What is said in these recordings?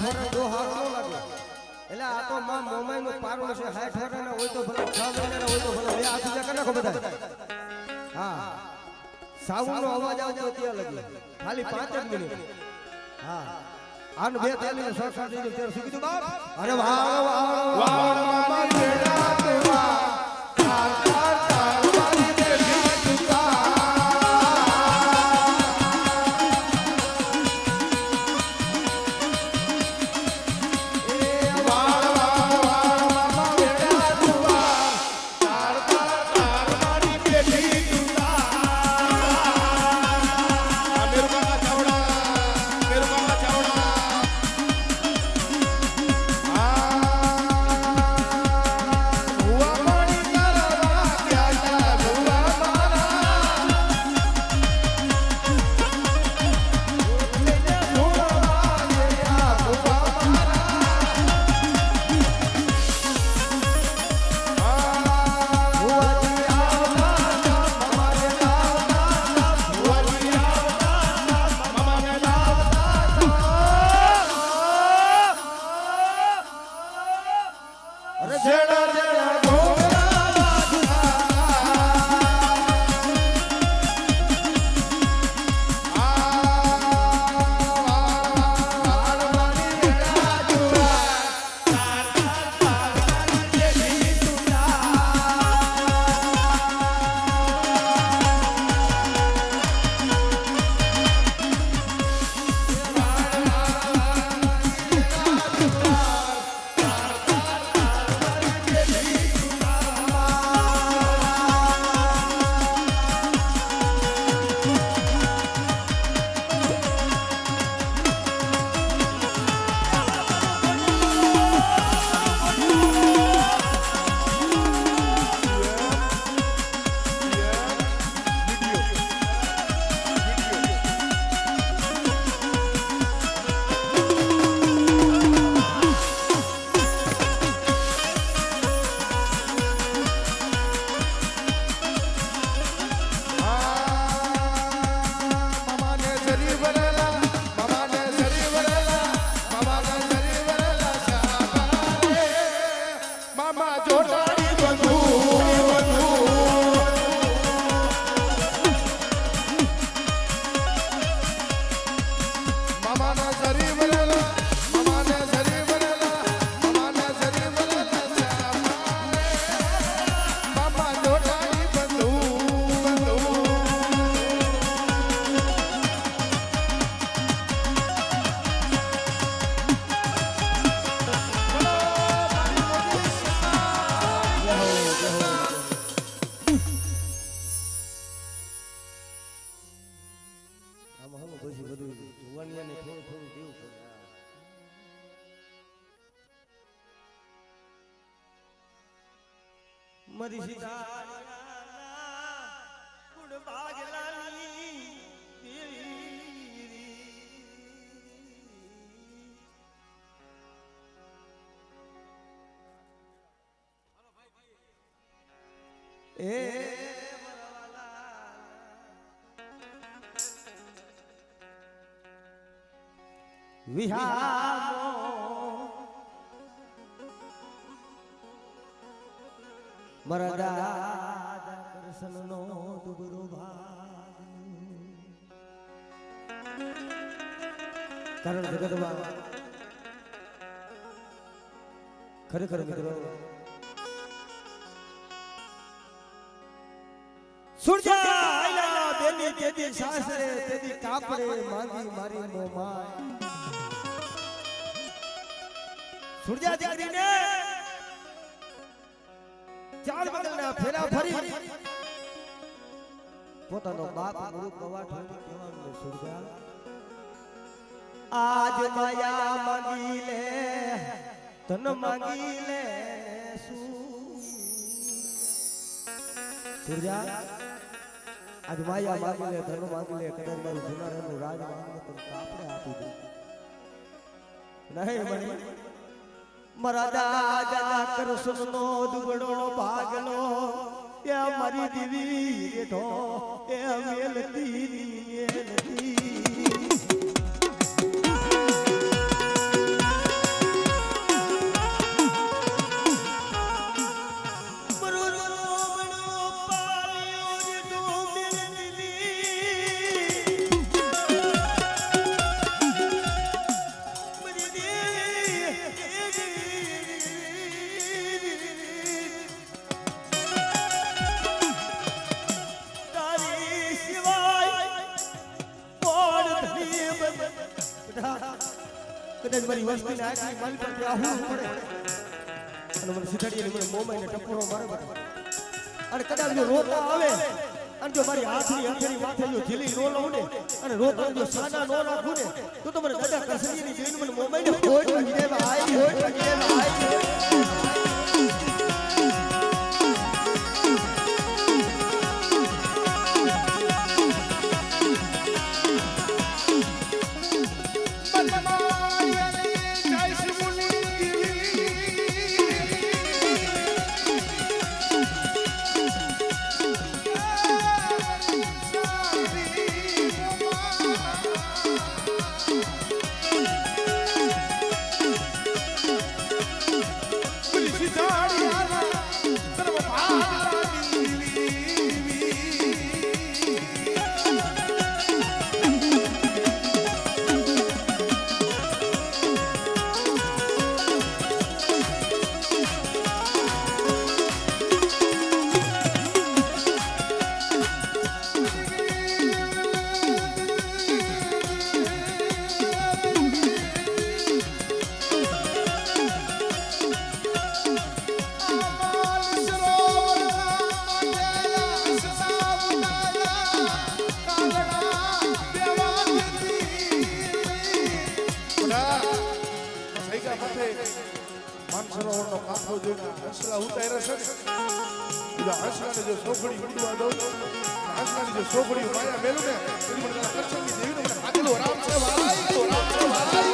વર્ષ દોહાર ન લાગે એટલે આ તો માં મોમાઈ નું પારું છે 60 વર્ષના હોય તો ભલે 6 મહિનાના હોય તો ભલે બે હાથ ઊંચા કરી નાખો બધા હા સાઉન્ડ નો અવાજ આવતો ત્યાં લગી ખાલી 5 જ મિનિટ હા આન બે તાલી ને સરસ થઈ ગયું ત્યારે શું કીધું બાપ અરે વાહ વાહ વાહ મામા બેડા તુવા મરી સીતા ગુડ બાગલાની એ વિહામો મરદા દર્શનનો દુબરો ભાગ કારણ જગતમાં ખરેખર મિત્રો સૂર્ય આયલા બેની તેદી સાસરે તેદી કાપડે માંગી મારી મોમાય સૂર્ય દીકરીને ચાર બગલના ફેરા ફરી પોતાનો બાપ ગુરુ કવાઠાની કહેવાનું સૂર્ય આજ માયા માંગી લે ધન માંગી લે સૂર્ય આજ માયા માંગી લે ધન માંગી લે કદાચ મારું જુનારાનું રાજ માંગી લે તો કાપડે આપી દે નહીં બની મરદા જના કૃષ્ણનો દુબળો ભાગલો એ મારી દીવી રેઠો એ વેલતી કદાચ મારી વસ્તીને આખી માલ પર આહુર પડે અને મને સીધાડીને મને મોમાઈને ટપોરો મારે બેટા અને કદાચ જો રોતા આવે અને જો મારી હાથની હથેળી માથે જો ઝીલી નો લઉં ને અને રોતા જો સાના નો રાખું ને તો મને દાદા કસરીની જોઈને મને મોમાઈને ખોટ લાગી દે ભાઈ ખોટ લાગી દે ભાઈ માનસરોવરનો કાંઠો જોઈને હંસલા ઉતાર્યા છે ને હંસલાને જો સોગડી ઉડવા દઉં હંસલાની જો સોગડી માયા મેલું ને એની મને કરશનની દેવીને મને કાકેલો રામ છે ભાઈ તો રામ છે ભાઈ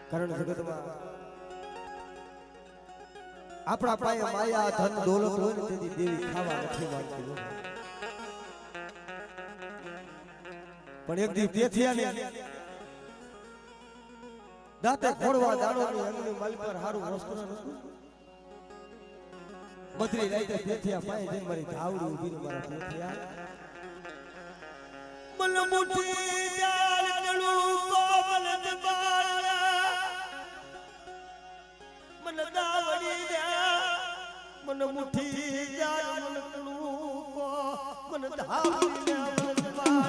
કારણ જગતમાં આપણા પાસે માયા ધન દોલત હોય ને તેથી દેવી ખાવા નથી માંગતી પણ એક દી તે થયા ને દાંતે ખોડવા દાડોની અંગની માલી પર હારું વસ્ત્ર નતું બદરી રાતે તે થયા પાસે જઈને મારી ધાવડી ઊભી ને મારા તે થયા મન મુઠી જાળ કળું કોમલ દબાળા મન દાવડી દયા મન મુઠી જાળ મન કળું કો મન ધાવડી દયા મન દબાળા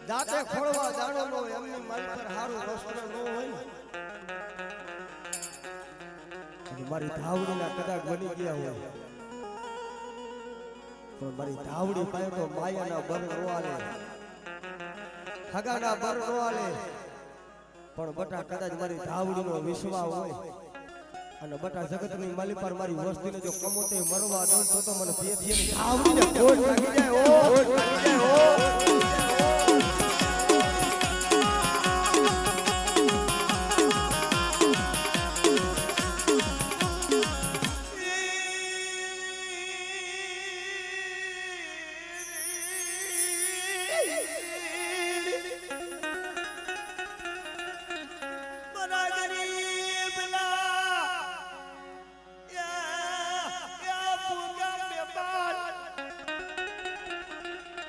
દાંતે ખોળવા દાડો નો એમની માલ પર હારું વસ્ત્ર ન હોય ને મારી ધાવડીના કદાચ બની ગયા હોય પણ મારી ધાવડી પાસે તો માયાના બર નો આલે હગાના બર નો આલે પણ બટા કદાચ મારી ધાવડીનો વિશ્વાસ હોય અને બટા જગતની માલી પર મારી વસ્તીને જો કમોતે મરવા દઉં તો મને પેથીની ધાવડીને ખોટ લાગી જાય ઓ ખોટ લાગી જાય ઓ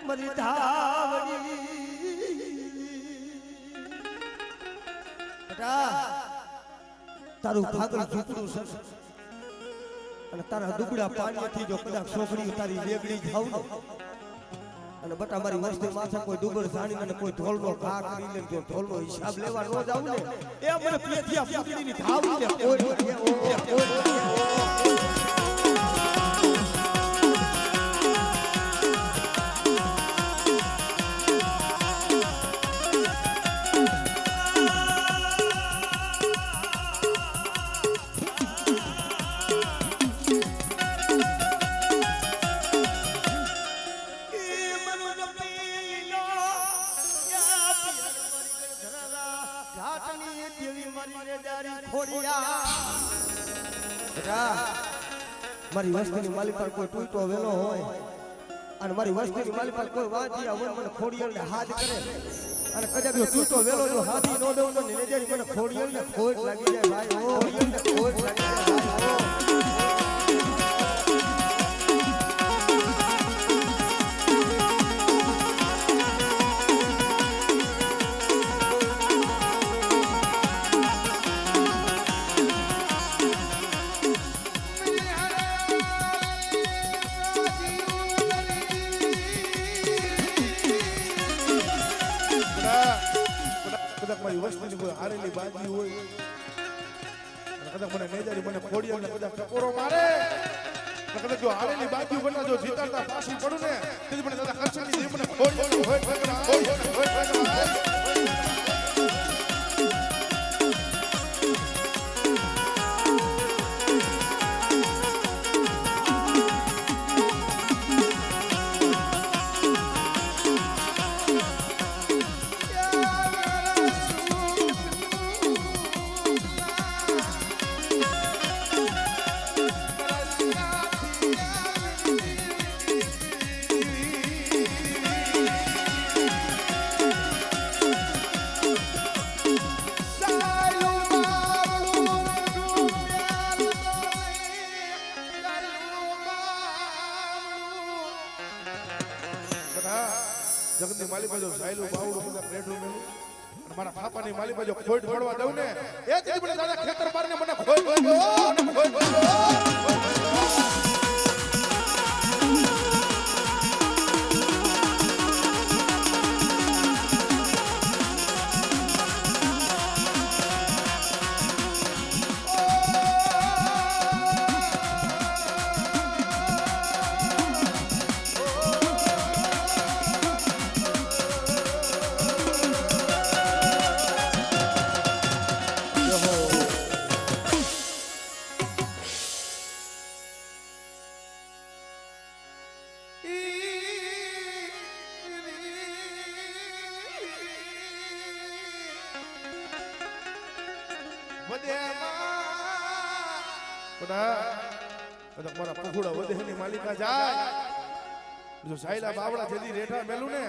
મારી ધાવડી તારું ભાગલ ઝૂકડું છે અને તારા દુબળા પાણીથી જો કદાચ છોકરી તારી વેગડી જાવ ને અને બટા મારી વસ્તી માથે કોઈ ડુબર જાણી અને કોઈ ઢોલનો ઘા કરી લે જો ઢોલનો હિસાબ લેવા ન જાવ ને એ મને પેથિયા ફૂટડીની ધાવ ને મારી વસ્તીની માલી પર કોઈ ટૂટો વેલો હોય અને મારી વસ્તીની માલી પર કોઈ વાંચિયા હોય મને ખોડિયાલને હાથ કરે અને કદાચ જો ટૂટો વેલો જો હાથી નો દઉં તો નેજારી મને ખોડિયાલને ખોટ લાગી જાય ભાઈ ખોડિયાલને ખોટ લાગી જાય ભાઈ મારી વસ્તુની કોઈ હારેલી બાજી હોય કદાચ મને નેજારી મને ખોડિયાલને કદાચ ટકોરો મારે કદાચ જો હારેલી બાજી બના જો જીતાડતા પાછી પડું ને તેથી મને દાદા કરશનની દેવ મને ખોડિયાલની હોય જગતની માલી બાજુ સાયલું બાવડું બધા પ્લેટું મેલું અને મારા પાપાની માલી બાજુ ખોટ પડવા દઉં ને એ જ મને દાદા ખેતર મારને મને ખોટ મારા પખુડા વધેની માલિકા જાય જો સાયલા બાવડા જેદી રેઠા મેલું ને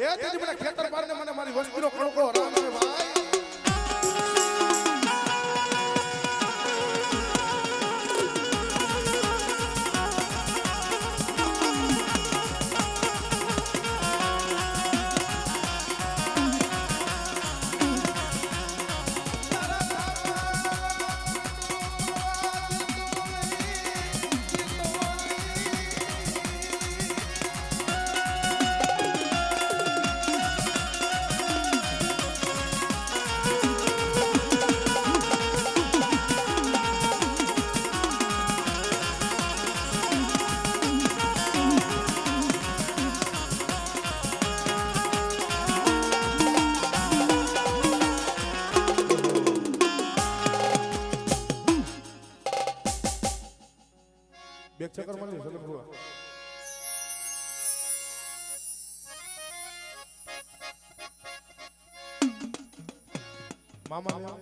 એ તેથી મને ખેતર મારને મને મારી વસ્તીનો કણકો રામ છે ભાઈ બેક ચક્કર મારી સગન ભુવા મામા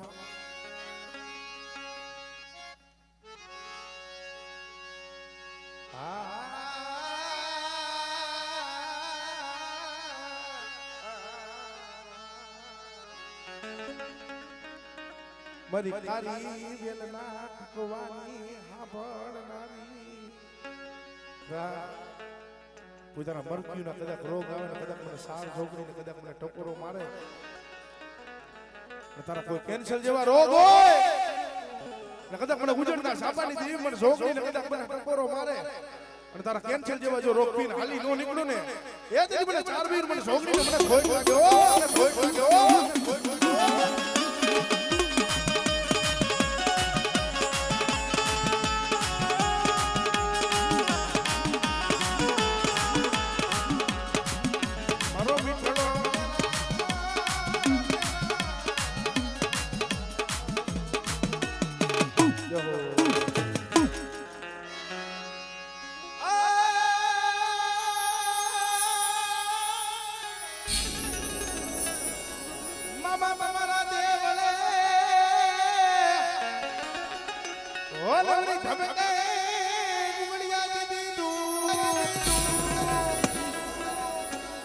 મારી કારી વેલના કવાની હાભળનારી પોતાના મરક્યુના કદાચ રોગ આવે ને કદાચ મને સાર જોગણીને કદાચ મને ટકોરો મારે તારા કોઈ કેન્સર જેવા રોગ હોય ને કદાચ મને ઉજળના સાપાની દેવી મને જોગણીને કદાચ મને ટકોરો મારે અને તારા કેન્સર જેવા જો રોગ પીને હાલી નો નીકળો ને એ તેથી મને 4 વીર મને છોકરીને મને ખોટ લાગ્યો મને ખોટ લાગ્યો મારો મીઠડો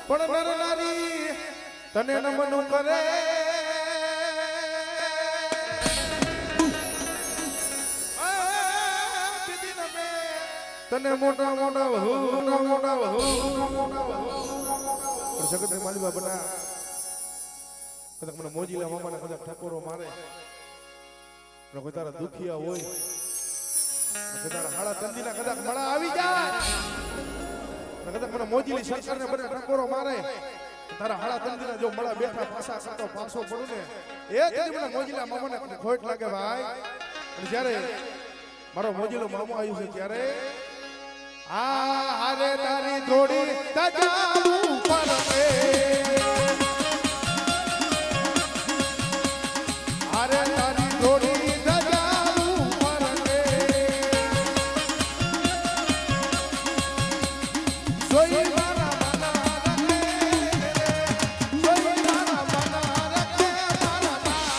પણ નર નારી તને નમન કરે તને મોટા મોટા વહુ મોટા વહુ જગત ને માલી બાબા કદાચ મને મોજીલા મામાને કદાચ ઠકોરો મારે કોઈ તારા દુખિયા હોય તારા હાડા તંદીના કદાચ મળા આવી જાય કદાચ મને મોજીલી સરકારને બને ઠકોરો મારે તારા હાડા તંદીના જો મળા બેઠા પાછા કરતો પાછો પડું ને એ તેથી મને મોજીલા મામાને ખોટ લાગે ભાઈ અને જ્યારે મારો મોજીલો મામો આવ્યું છે ત્યારે આ હારે તારી થોડી તજાવું પડે હારે તારી થોડી તજાવું પડે સોઈ મારા મના રખે સોઈ મારા મના રખે મારા બાબા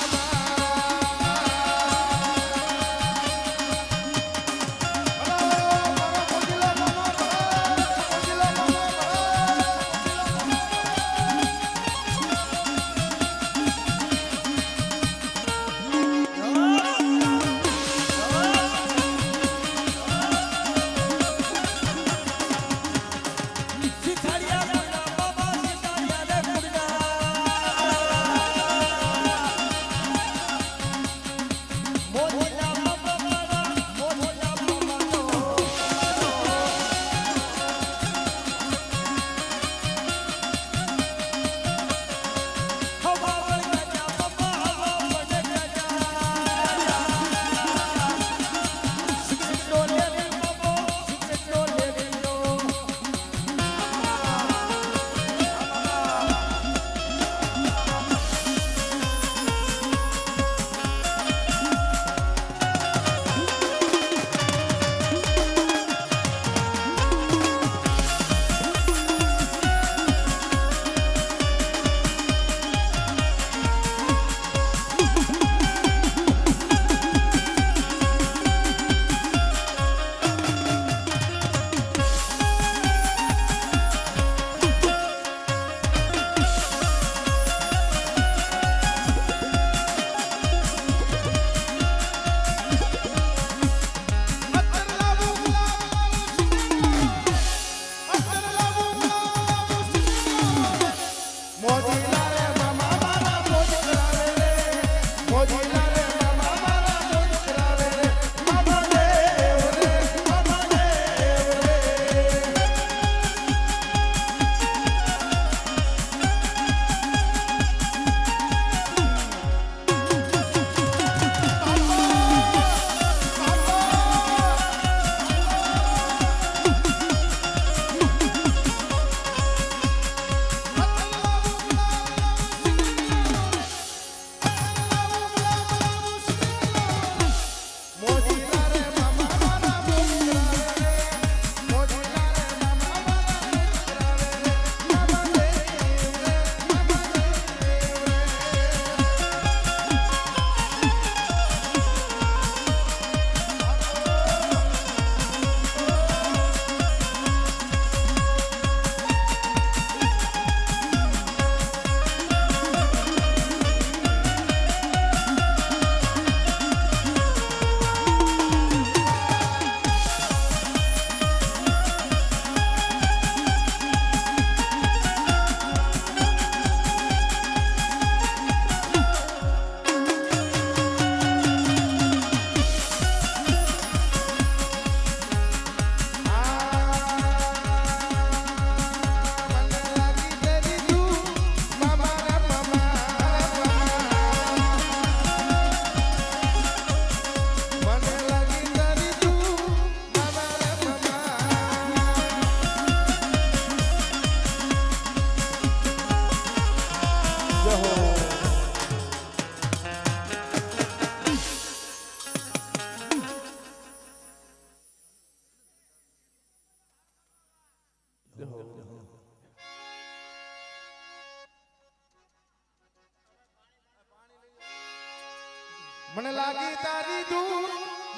વાગી તારી ધૂન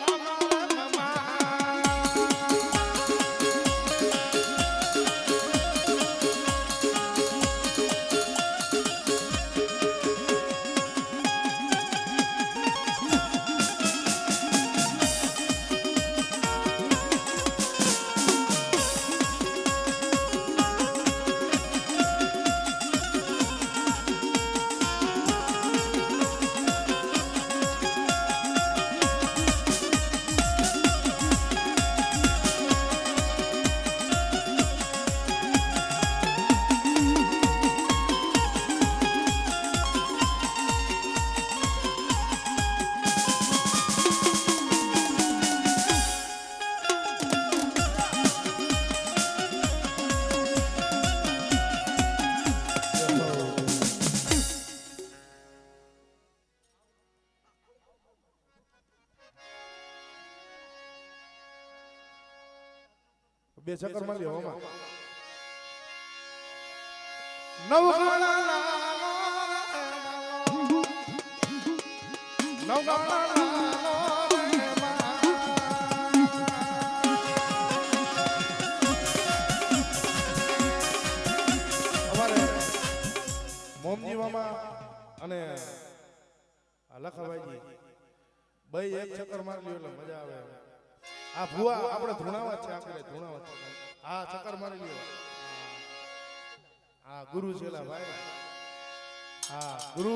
મામા મામા બે ચક્કર માં લ્યો આમાં અમારે મોમજી મામા અને લખાભાઈજી ભાઈ એક ચક્કર માર લ્યો એટલે મજા આવે આ ભુવા આપણે ધૂણાવા છે આપણે ધૂણાવા છે આ ચક્કર મારી લ્યો આ ગુરુ છેલા ભાઈ હા ગુરુ